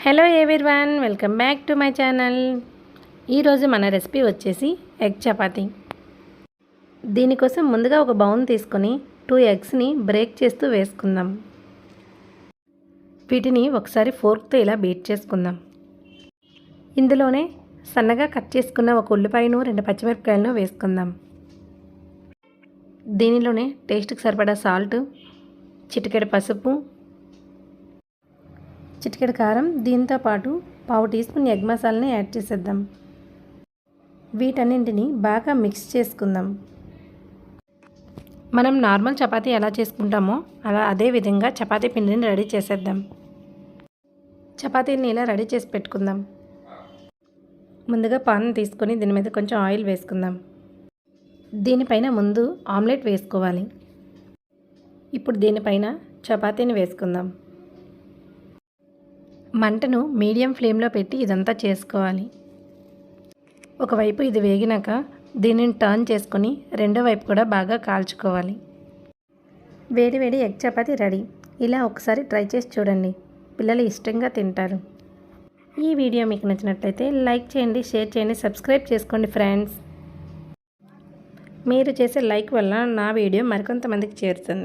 Hello everyone, welcome back to my channel. ఈరోజు మన recipe వచ్చేసి ఎగ్ చపాతీ. దీనికోసం ముందుగా ఒక బౌల్ తీసుకొని 2 ఎగ్స్ని బ్రేక్ చేస్తూ వేసుకుందాం. వీటిని ఒకసారి ఫోర్క్తో ఇలా బీట్ చేసుకుందాం. ఇందులోనే సన్నగా కట్ చేసుకున్న ఒక ఉల్లిపాయను 2 పచ్చిమిరపకాయలను వేసుకుందాం. దీనిలోనే టేస్ట్కి సరిపడా సాల్ట్, చిటికెడు పసుపు, చిటికెడు కారం, దీంతో పాటు 1/2 టీ స్పూన్ ఎగ్ మసాలాని యాడ్ చేసేద్దాం. వీటన్నింటిని బాగా మిక్స్ చేసుకుందాం. మనం నార్మల్ చపాతీ ఎలా చేసుకుంటామో అదే విధంగా చపాతీ పిండిని రెడీ చేసేద్దాం. చపాతీని ఇలా రెడీ చేసి పెట్టుకుందాం. ముందుగా పాన్ తీసుకొని దీని మీద కొంచెం ఆయిల్ వేసుకుందాం. దీనిపైన ముందు ఆమ్లెట్ వేసుకోవాలి. ఇప్పుడు దీనిపైన చపాతీని వేసుకుందాం. మంటను మీడియం ఫ్లేమ్లో పెట్టి ఇదంతా చేసుకోవాలి. ఒకవైపు ఇది వేగినాక దీనిని టర్న్ చేసుకొని రెండో వైపు కూడా బాగా కాల్చుకోవాలి. వేడి వేడి ఎగ్ చపాతీ రెడీ. ఇలా ఒకసారి ట్రై చేసి చూడండి, పిల్లలు ఇష్టంగా తింటారు. ఈ వీడియో మీకు నచ్చినట్లయితే లైక్ చేయండి, షేర్ చేయండి, సబ్స్క్రైబ్ చేసుకోండి ఫ్రెండ్స్. మీరు చేసే లైక్ వల్ల నా వీడియో మరికొంతమందికి చేరుతుంది.